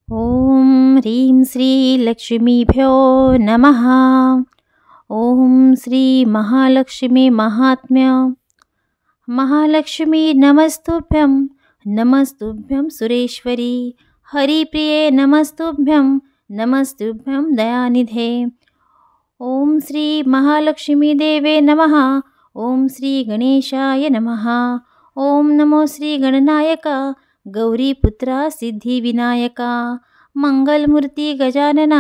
ओम ह्रीं श्री लक्ष्मीभ्यो नमः। ओम श्री महालक्ष्मी महात्म्य। महालक्ष्मी नमस्तुभ्यं नमस्तुभ्यं सुरेश्वरी। हरिप्रिये नमस्तुभ्यं नमस्तुभ्यं दयानिधे। ओम श्री महालक्ष्मी देवे नमः। ओम श्री गणेशाय नमः। ओम नमो श्री गणनायका गौरीपुत्रा सिद्धिविनायका। मंगलमूर्ती गजानना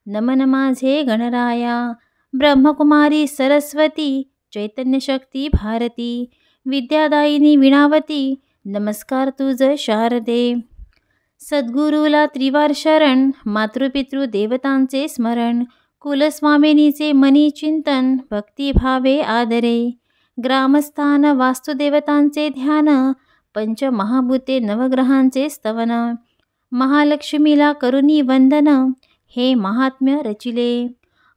नमन माझे गणराया। ब्रह्मकुमारी सरस्वती चैतन्यशक्ती भारती। विद्यादायिनी विणावती नमस्कार तुझ शारदे। सद्गुरूला त्रिवार शरण मातृपितृ देवतांचे स्मरण। कुलस्वामिनीचे मनी चिंतन भक्तिभावे आदरे। ग्रामस्थान वास्तुदेवतांचे ध्यान पंचमहाभूते नवग्रहांचे स्तवन। महालक्ष्मीला करुणी वंदन हे महात्म्य रचिले।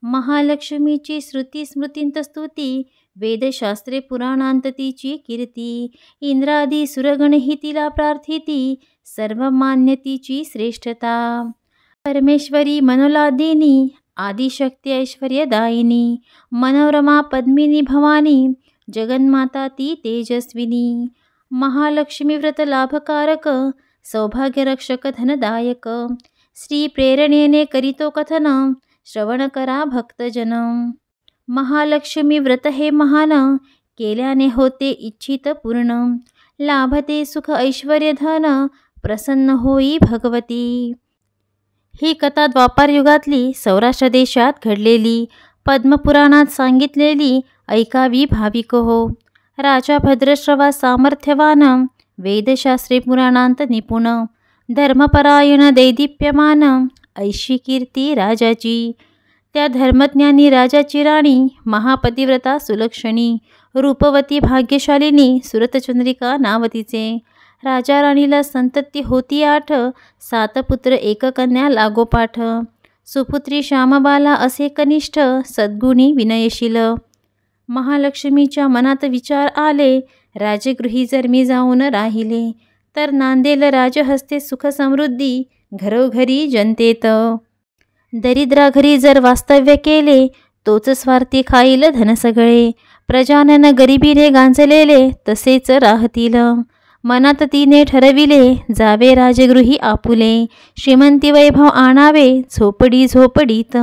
महालक्ष्मीची श्रुती स्मृतींत स्तुती वेदशास्त्रे पुराणांत तिची कीर्ती। इंद्रादी सुरगणही तिला प्रार्थिती सर्व मान्यतीची श्रेष्ठता। परमेश्वरी मनोलादिनी आदिशक्ती ऐश्वर्यदायिनी। मनोरमा पद्मिनी भवानी जगन्माता ती तेजस्विनी। महालक्ष्मी व्रत लाभकारक सौभाग्यरक्षक धनदायक। श्री प्रेरणेने करीतो कथन श्रवण करा भक्तजन। महालक्ष्मी व्रत हे महान केल्याने होते इच्छित पूर्ण। लाभते सुख ऐश्वर्य धन प्रसन्न होई भगवती। ही कथा द्वापार युगातली सौराष्ट्र देशात घडलेली पद्मपुराणात सांगितलेली ऐकावी भाविक हो। राजा भद्रश्रवा सामर्थ्यवान वेदशास्त्रे पुराणांत निपुण। धर्मपरायण दैदिप्यमान ऐशी कीर्ती राजाची। त्या धर्मज्ञानी राजाची राणी महापतिव्रता सुलक्षणी। रूपवती भाग्यशालिनी सुरतचंद्रिका नाव तिचे। राजा राणीला संतती होती 8 7 पुत्र 1 कन्या लागोपाठ। सुपुत्री श्यामबाला असे कनिष्ठ सद्गुणी विनयशील। महालक्ष्मीच्या मनात विचार आले राजगृही जर मी जाऊन राहिले तर नांदेल राजहस्ते सुख समृद्धी घरोघरी जनतेत। दरिद्रा घरी जर वास्तव्य केले तोच स्वार्थी खाईल धन सगळे। प्रजानन गरिबीने गांजलेले तसेच राहतील। मनात तिने ठरविले जावे राजगृही आपुले। श्रीमंती वैभव आणावे झोपडी झोपडीत।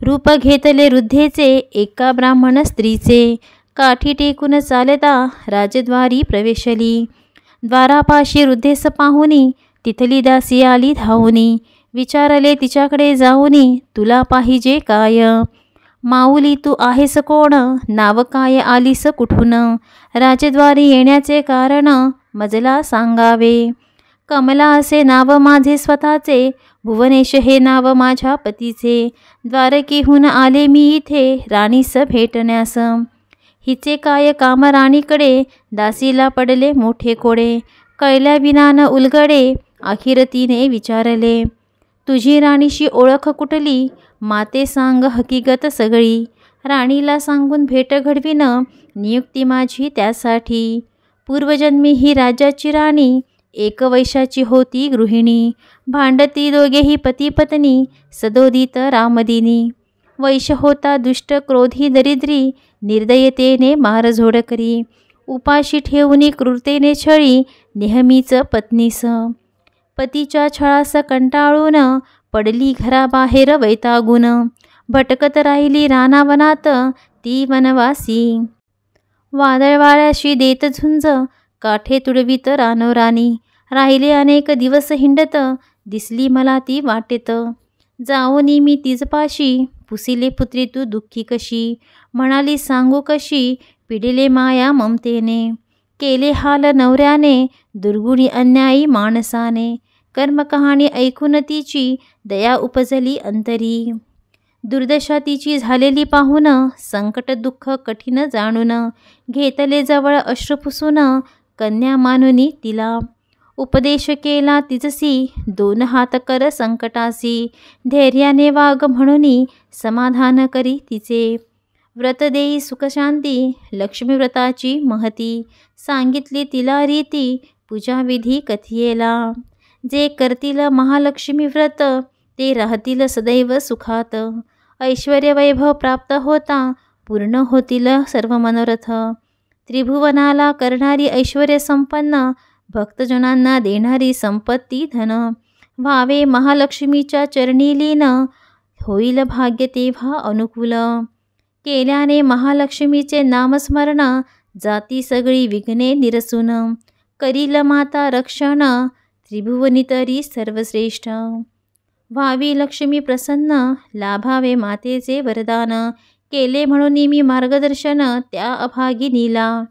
रूप घेतले वृद्धेचे एका ब्राह्मण स्त्रीचे। काठी टेकून चालता राजद्वारी प्रवेशली। द्वारापाशी वृद्धेस पाहुनी तिथली दासी आली धावूनी। विचारले तिच्याकडे जाऊनी तुला पाहिजे काय। माऊली तू आहेस कोण नाव काय आलीस कुठून। राजद्वारी येण्याचे कारण मजला सांगावे। कमला असे नाव माझे स्वतःचे भुवनेश हे नाव माझ्या पतीचे। द्वारकेहून आले मी इथे राणीस भेटण्यास। हिचे काय काम राणीकडे दासीला पडले मोठे कोडे। कळल्या विना न उलगडे अखेर तिने विचारले तुझी राणीशी ओळख कुठली माते सांग हकीकत सगळी। राणीला सांगून भेट घडविन नियुक्ती माझी त्यासाठी। पूर्वजन्मी ही राज्याची राणी एक वैशाची होती गृहिणी। भांडती दोघेही पती पत्नी सदोदित रामदिनी। वैश्य होता दुष्ट क्रोधी दरिद्री निर्दयतेने मारझोड करी। उपाशी ठेवून क्रूरतेने छळी नेहमीच पत्नीस। पतीच्या छळास कंटाळून पडली घराबाहेर वैतागून। भटकत राहिली रानावनात ती वनवासी। वादळ वाऱ्याशी देत झुंज काठे तुडवीत रानोराणी। राहिले अनेक दिवस हिंडत दिसली मला ती वाटेत। जाऊनी मी तिजपाशी पुसिले पुत्री तू दुःखी कशी। म्हणाली सांगू कशी पिडिले माया ममतेने। केले हाल नवऱ्याने दुर्गुणी अन्यायी माणसाने। कर्मकहाणी ऐकून तिची दया उपजली अंतरी। दुर्दशा तिची झालेली पाहून संकट दुःख कठीण जाणून। घेतले जवळ अश्रू पुसून कन्या मानुनी तिला। उपदेश केला तिजसी 2 हात कर संकटासी। धैर्याने वाग म्हणूनी समाधान करी तिचे। व्रत देई सुखशांती लक्ष्मी व्रताची महती। सांगितली तिला रीती पूजाविधी कथियेला। जे करतील महालक्ष्मी व्रत ते राहतील सदैव सुखात. ऐश्वर्य वैभव प्राप्त होता पूर्ण होतील सर्व मनोरथ. त्रिभुवनाला करणारी ऐश्वर्य संपन्न, भक्तजनांना देणारी संपत्ती धन. व्हावे महालक्ष्मीच्या चरणी लीन, होईल भाग्य तेव्हा अनुकूल. केल्याने महालक्ष्मीचे नामस्मरण, जाती सगळी विघ्ने निरसून. करील माता रक्षण, त्रिभुवनी तरी सर्वश्रेष्ठ. व्हावी लक्ष्मी प्रसन्न, लाभावे मातेचे वरदान. केले म्हणून मी मार्गदर्शन, त्या अभागिनीला.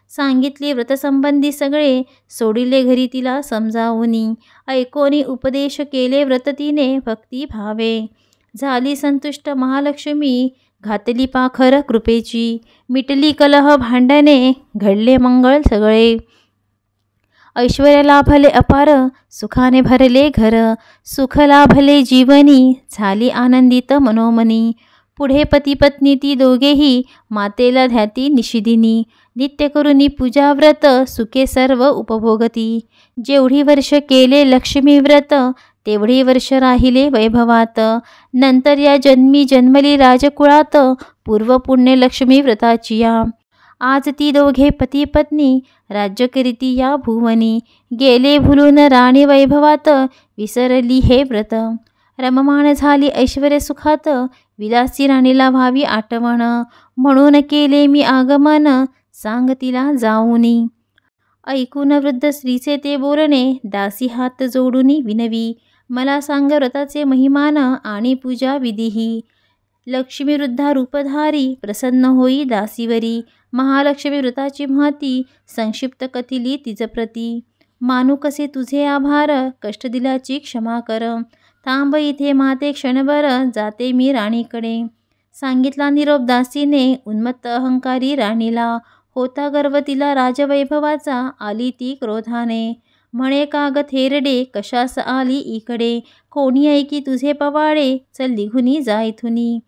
सांगितले व्रतसंबंधी सगळे, सोडिले घरी तिला समजावुनी. ऐकोनी उपदेश केले व्रत तिने भक्ती भावे. झाली संतुष्ट महालक्ष्मी, घातली पाखर कृपेची. मिटली कलह भांडणे, घडले मंगळ सगळे. ऐश्वर्य लाभले अपार, सुखाने भरले घर. सुख लाभले जीवनी, झाली आनंदित मनोमनी. पुढे पती पत्नी ती दोघेही, मातेला ध्याती निशिदिनी. नित्य करुनी पूजा व्रत, सुखे सर्व उपभोगती. जेवढी वर्ष केले लक्ष्मी व्रत, तेवढी वर्ष राहिले वैभवात. नंतर या जन्मी जन्मली राजकुळात, पूर्व पुण्य लक्ष्मी व्रताची या. आज ती दोघे पती पत्नी, राज्य करीती या भुवनी. गेले भुलून राणी वैभवात, विसरली हे व्रत. रममाण झाली ऐश्वर्य सुखात, विलासी राणीला व्हावी आठवण. म्हणून केले मी आगमन, सांग तिला जाऊनी. ऐकून वृद्ध स्त्रीचे ते बोलणे, दासी हात जोडूनी विनवी. मला सांग व्रताचे महिमान, आणि पूजा विधीही. लक्ष्मी वृद्धा रूपधारी, प्रसन्न होई दासीवरी. महालक्ष्मी व्रताची महती, संक्षिप्त कथिली तिज प्रती. मानू कसे तुझे आभार, कष्ट दिल्याची क्षमा कर. थांब इथे माते क्षणभर, जाते मी राणीकडे. सांगितला निरोप दासीने, उन्मत्त अहंकारी राणीला. होता गर्व तिला राजवैभवाचा, आली ती क्रोधाने. म्हणे काग थेरडे, कशास आली इकडे. कोणी ऐकी तुझे पवाडे, चल निघुनी जा इथुनी.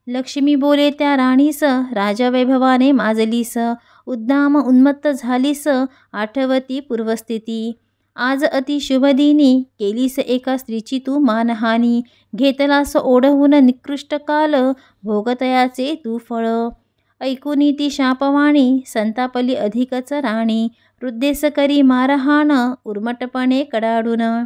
लक्ष्मी बोले त्या राणीस, राजवैभवाने माजलीस. उद्दाम उन्मत्त झालीस, आठवती पूर्वस्थिती. आज अति शुभदिनी, केलीस एका स्त्रीची तू मानहानी. घेतलास ओढवून निकृष्ट काल, भोगतयाचे तू फळ. ऐकुनी ती शापवाणी, संतापली अधिकच राणी. वृद्धेस करी मारहाण, उर्मटपणे कडाडून.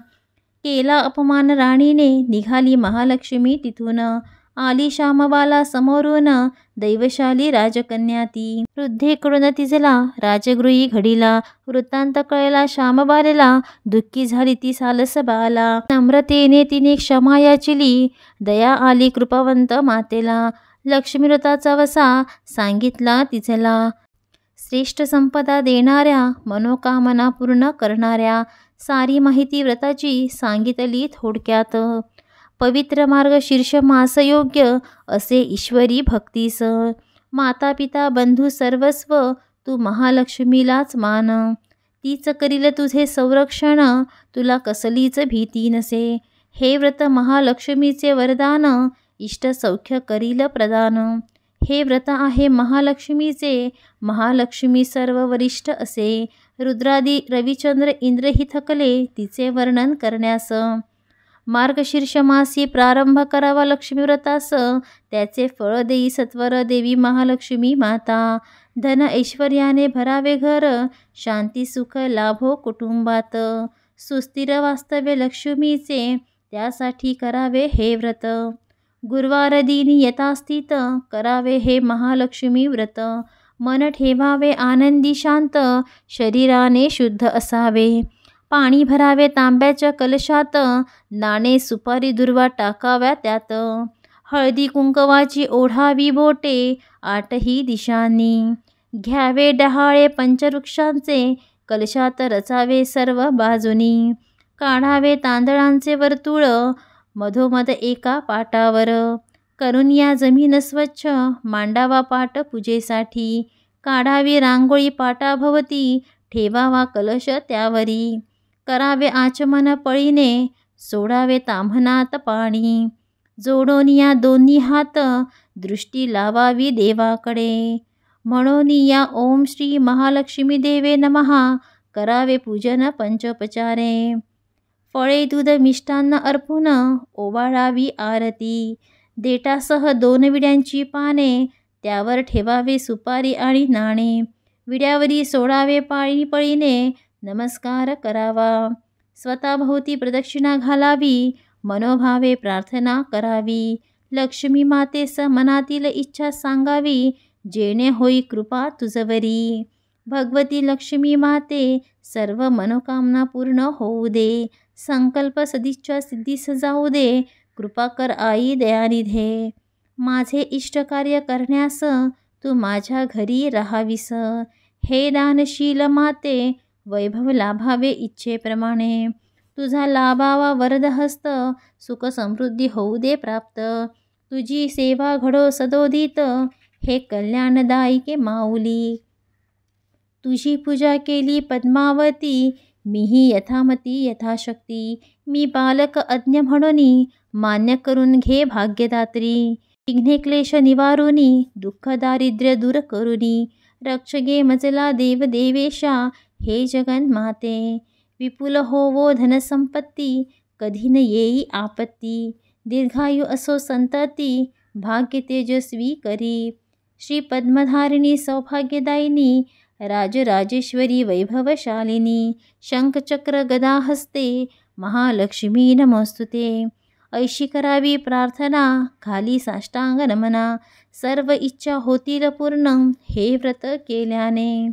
केला अपमान राणीने, निघाली महालक्ष्मी तिथून. आली श्यामबाला समोरून, दैवशाली राजकन्या ती. वृद्धेकडून तिजला राजगृही घडीला. वृत्तांत कळला श्यामबालेला, दुःखी झाली ती सालस बाला. नम्रतेने तिने क्षमा याचिली, दया आली कृपावंत मातेला. लक्ष्मी व्रताचा वसा सांगितला तिचला. श्रेष्ठ संपदा देणाऱ्या, मनोकामना पूर्ण करणाऱ्या. सारी माहिती व्रताची सांगितली थोडक्यात. पवित्र मार्ग शीर्ष मास योग्य, असे ईश्वरी भक्तीस. माता पिता बंधू सर्वस्व, तू महालक्ष्मीलाच मान. तीच करील तुझे संरक्षण, तुला कसलीच भीती नसे. हे व्रत महालक्ष्मीचे वरदान, इष्ट सौख्य करील प्रदान. हे व्रत आहे महालक्ष्मीचे, महालक्ष्मी सर्व वरिष्ठ असे. रुद्रादी रविचंद्र इंद्रही थकले, तिचे वर्णन करण्यास. मार्गशीर्ष मासी प्रारंभ करावा लक्ष्मी व्रतास, त्याचे फळ देई सत्वर देवी महालक्ष्मी माता. धन ऐश्वर्याने भरावे घर, शांती सुख लाभो कुटुंबात. सुस्थिर वास्तव्य लक्ष्मीचे, त्यासाठी करावे हे व्रत. गुरुवार दिनी यथास्थित, करावे हे महालक्ष्मी व्रत. मन ठेवावे आनंदी शांत, शरीराने शुद्ध असावे. पाणी भरावे तांब्याच्या कलशात, नाणे सुपारी दुर्वा टाकाव्या त्यात. हळदी कुंकवाची ओढावी बोटे, आठही दिशांनी. घ्यावे डहाळे पंचवृक्षांचे, कलशात रचावे सर्व बाजूनी. काढावे तांदळांचे वर्तुळ, मधोमध एका पाटावर. करून या जमीन स्वच्छ, मांडावा पाट पूजेसाठी. काढावी रांगोळी पाटाभवती, ठेवावा कलश त्यावरी. करावे आचमन पळीने, सोडावे ताम्हनात पाणी. जोडून या दोन्ही हात, दृष्टी लावावी देवाकडे. म्हणून या ओम श्री महालक्ष्मी देवे नमः, करावे पूजन पंचोपचारे. फळे दूध मिष्टान्न अर्पून ओवाळावी आरती. देठासह 2 विड्यांची पाने, त्यावर ठेवावे सुपारी आणि नाणे. विड्यावरी सोडावे पाळी पळीने, नमस्कार करावा. स्वतःभोवती प्रदक्षिणा घालावी, मनोभावे प्रार्थना करावी. लक्ष्मी मातेस मनातील इच्छा सांगावी, जेणे होई कृपा तुझवरी. भगवती लक्ष्मी माते, सर्व मनोकामना पूर्ण होऊ दे. संकल्प सदिच्छा सिद्धीस जाऊ दे, कृपा कर आई दयानिधे. माझे इष्टकार्य करण्यास तू माझ्या घरी राहावीस. हे दानशील माते, वैभव लाभावे इच्छेप्रमाणे. तुझा लाभावा वरदहस्त, सुख समृद्धी होऊ दे प्राप्त. तुझी सेवा घडो सदोदित, हे कल्याणदायिके माऊली. तुझी पूजा केली पद्मावती, मीही यथामती यथाशक्ती. मी बालक अज्ञ म्हणूनी, मान्य करून घे भाग्यदात्री. विघ्ने क्लेश निवारुनी, दुःख दारिद्र्य दूर करुनी. रक्ष गे मजला देव देवेशा, हे जगन्माते. विपुल होवो धनसंपत्ती, कधी न येई आपत्ती. दीर्घायु असो संतती, भाग्य तेजस्वी करी. श्री पद्मधारिणी सौभाग्यदायिनी, राजराजेश्वरी वैभवशालिनी. शंखचक्र गदा हस्ते, महालक्ष्मी नमोस्तुते. ऐशी करावी प्रार्थना, खाली साष्टांग नमना. सर्व इच्छा होतील पूर्ण, हे व्रत केल्याने.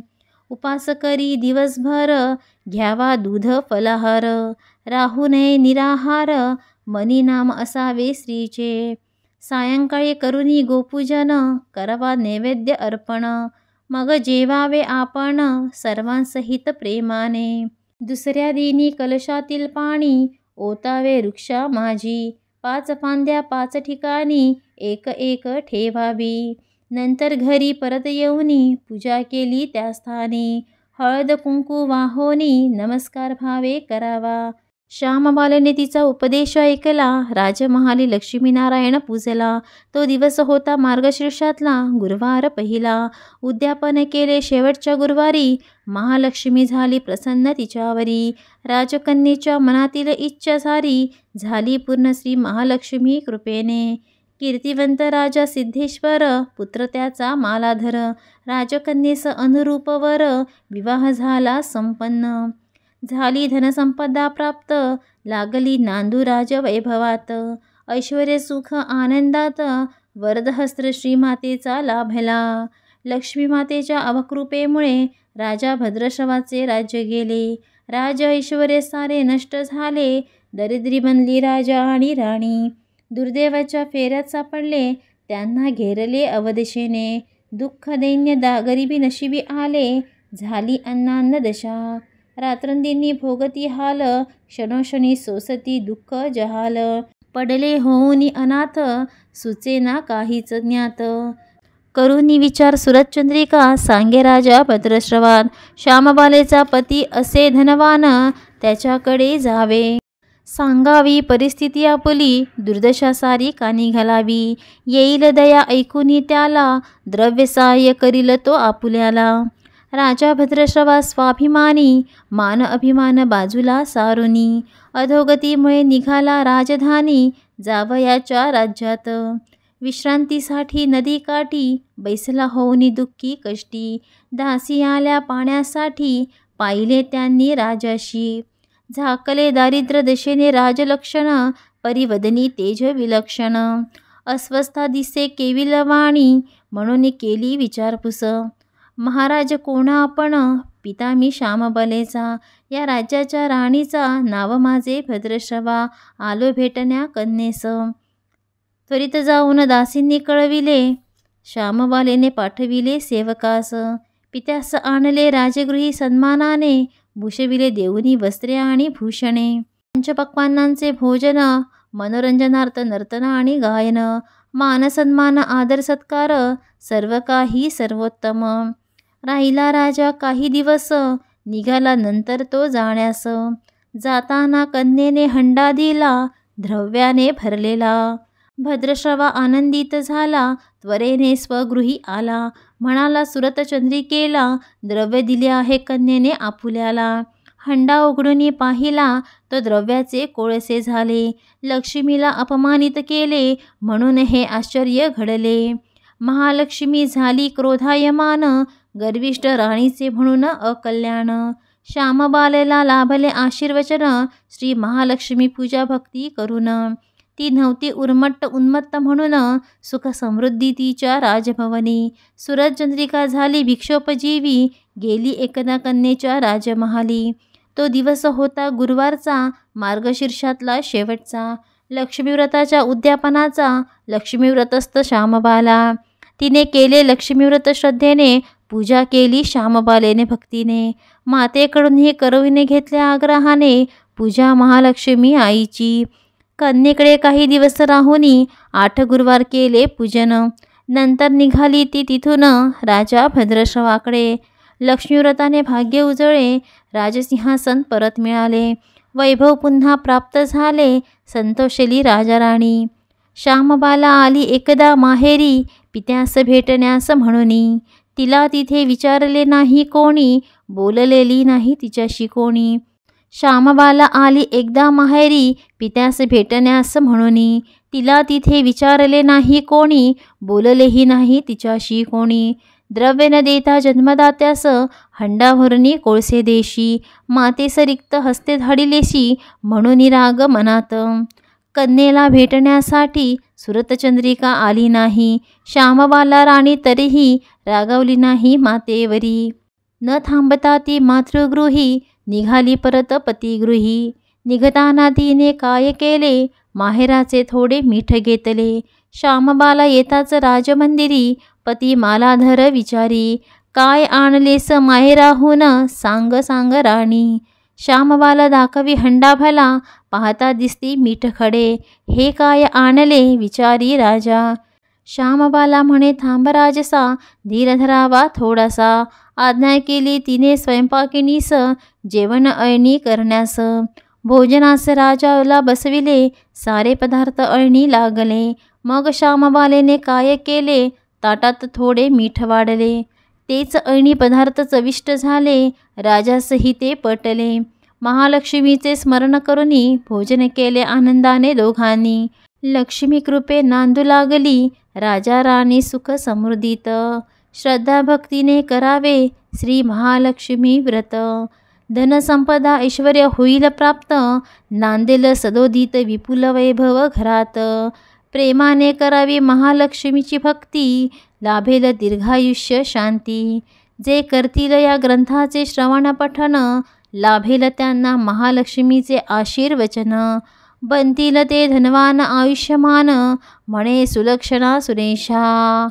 उपास करी दिवसभर, घ्यावा दूध फलाहार. राहू नये निराहार, मनी नाम असावे श्रीचे. सायंकाळी करुनी गोपूजन, करावा नैवेद्य अर्पण. मग जेवावे आपण, सर्वांसहित प्रेमाने. दुसऱ्या दिनी कलशातील पाणी, ओतावे वृक्षा माझी. 5 फांद्या 5 ठिकाणी, एक एक ठेवावी. नंतर घरी परत येऊनी, पूजा केली त्या स्थानी. हळद कुंकू वाहोनी, नमस्कार भावे करावा. श्यामबालेने तिचा उपदेश ऐकला, राजमहाली लक्ष्मीनारायण पूजला. तो दिवस होता मार्गशीर्षातला गुरुवार पहिला. उद्यापन केले शेवटच्या गुरुवारी, महालक्ष्मी झाली प्रसन्न तिच्यावरी. राजकन्येच्या मनातील इच्छा सारी, झाली पूर्ण श्री महालक्ष्मी कृपेने. कीर्तिवंत राजा सिद्धेश्वर, पुत्र त्याचा मालाधर. राजकन्येस अनुरूपवर, विवाह झाला संपन्न. झाली धनसंपदा प्राप्त, लागली नांदू राजवैभवात. ऐश्वर्य सुख आनंदात, वरदहस्त्र श्रीमातेचा लाभला. लक्ष्मी मातेच्या अवकृपेमुळे, राजा भद्रश्रवाचे राज्य गेले. राज ऐश्वर्य सारे नष्ट झाले, दरिद्री बनली राजा आणि राणी. दुर्दैवाच्या फेऱ्यात सापडले, त्यांना घेरले अवदशेने. दुःख दैन्य गरिबी नशिबी आले, झाली अन्नान्न दशा. रात्रंदिनी भोगती हाल, क्षणोक्षणी सोसती दुःख जहाल. पडले होऊनी अनाथ, सुचेना काहीच ज्ञात. करुनी विचार सुरतचंद्रिका, सांगे राजा भद्रश्रवान. श्यामबालेचा पती असे धनवान, त्याच्याकडे जावे. सांगावी परिस्थिती आपुली, दुर्दशा सारी कानी घालावी. येईल दया ऐकुनी त्याला, द्रव्य सहाय्य करील तो आपुल्याला. राजा भद्रश्रवा स्वाभिमानी, मान अभिमान बाजूला सारुनी. अधोगतीमुळे निघाला राजधानी, जावयाच्या राज्यात. विश्रांतीसाठी नदीकाठी, बैसला होऊनी दुःखी कष्टी. दासी आल्या पाण्यासाठी, पाहिले त्यांनी राजाशी. झाकले दारिद्र्य दशेने राजलक्षण, परिवदनी तेज विलक्षण. अस्वस्था दिसे केविलवाणी, म्हणून केली विचारपूस. महाराज कोणा आपण, पिता मी श्यामबालेचा. या राज्याच्या राणीचा, नाव माझे भद्रश्रवा. आलो भेटण्या कन्येस. त्वरित जाऊन दासींनी कळविले, श्यामबालेने पाठविले सेवकास. पित्यास आणले राजगृही सन्मानाने, भूषविले देऊनी वस्त्रे आणि भूषणे. पंचपक्वान्नांचे भोजन, मनोरंजनार्थ नर्तन आणि गायन. मानसन्मान आदर सत्कार, सर्व काही सर्वोत्तम. राहिला राजा काही दिवस, निघाला नंतर तो जाण्यास. जाताना कन्येने हंडा दिला, द्रव्याने भरलेला. भद्रश्रवा आनंदित झाला, त्वरेने स्वगृही आला. म्हणाला सुरतचंद्रिकेला, द्रव्य दिले आहे कन्येने आपुल्याला. हंडा उघडून पाहिला तो द्रव्याचे कोळसे झाले. लक्ष्मीला अपमानित केले म्हणून हे आश्चर्य घडले. महालक्ष्मी झाली क्रोधायमान, गर्विष्ठ राणीचे म्हणून अकल्याण. श्यामबालेला लाभले आशीर्वचन, श्री महालक्ष्मी पूजा भक्ती करून. ती नव्हती उन्मत्त म्हणून, सुख समृद्धी तिच्या राजभवनी. सुरचंद्रिका झाली भिक्षोपजीवी, गेली एकदा कन्येच्या राजमहाली. तो दिवस होता गुरुवारचा, मार्गशीर्षातला शेवटचा. लक्ष्मीव्रताच्या उद्यापनाचा, लक्ष्मीव्रतस्थ श्यामबाला. तिने केले लक्ष्मीव्रत श्रद्धेने, पूजा केली श्यामबालेने भक्तीने. मातेकडूनही करविने घेतल्या आग्रहाने, पूजा महालक्ष्मी आईची. कन्येकडे काही दिवस राहुनी 8 गुरुवार केले पूजन. नंतर निघाली ती तिथून राजा भद्रश्रवाकडे. लक्ष्मीव्रताने भाग्य उजळे, राजसिंहासन परत मिळाले. वैभव पुन्हा प्राप्त झाले, संतोषली राजाराणी. श्यामबाला आली एकदा माहेरी, पित्यास भेटण्यास म्हणूनी. तिला तिथे विचारले नाही कोणी, बोललेली नाही तिच्याशी कोणी. श्यामबाला आली एकदा माहेरी, पित्यास भेटण्यास म्हणूनी. तिला तिथे विचारले नाही कोणी, बोललेही नाही तिच्याशी कोणी. द्रव्य न देता जन्मदात्यास, हंडा भरुनी कोळसे देशी. मातेस रिक्त हस्ते धाडिलेशी, म्हणून राग मनात. कन्येला भेटण्यासाठी सुरतचंद्रिका आली नाही. श्यामबाला राणी तरीही रागावली नाही मातेवरी. न थांबता ती मातृगृही, निघाली परत पतिगृही. निघताना तिने काय केले, माहेराचे थोडे मीठ घेतले. श्यामबाला येताच राजमंदिरी, पती मालाधर विचारी. काय आणलेस माहेराहून, सांग सांग राणी. श्यामबाला दाखवी हंडा भला, पाहता दिसती मीठ खडे. हे काय आणले विचारी राजा. श्यामबाला म्हणे थांब राजसा, धीर धरावा थोडासा. आज्ञा केली तिने स्वयंपाकिनीस, जेवण अळणी करण्यास. भोजनास राजाला बसविले, सारे पदार्थ अळणी लागले. मग श्यामबालेने काय केले, ताटात थोडे मीठ वाढले. तेच अळणी पदार्थ चविष्ट झाले, राजासही ते पटले. महालक्ष्मीचे स्मरण करूनी, भोजन केले आनंदाने दोघांनी. लक्ष्मी कृपे नांदू लागली, राजा राणी सुख समृद्धीत. श्रद्धा भक्तीने करावे श्री महालक्ष्मी व्रत. धनसंपदा ऐश्वर्य होईल प्राप्त, नांदेल सदोदित विपुल वैभव घरात. प्रेमाने करावी महालक्ष्मीची भक्ती, लाभेल दीर्घायुष्य शांती. जे करतील या ग्रंथाचे श्रवण पठन, लाभेल त्यांना महालक्ष्मीचे आशीर्वचन. बनतील ते धनवान आयुष्यमान, म्हणे सुलक्षणा सुरेशा.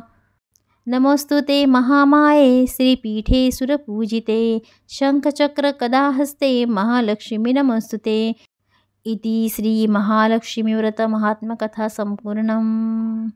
नमोस्तुते महामाये, श्रीपीठे सुरपूजिते. शंखचक्र कदा हस्ते, महालक्ष्मी नमोस्तुते. इति श्री महालक्ष्मी व्रत महात्म्यकथा संपूर्णम्.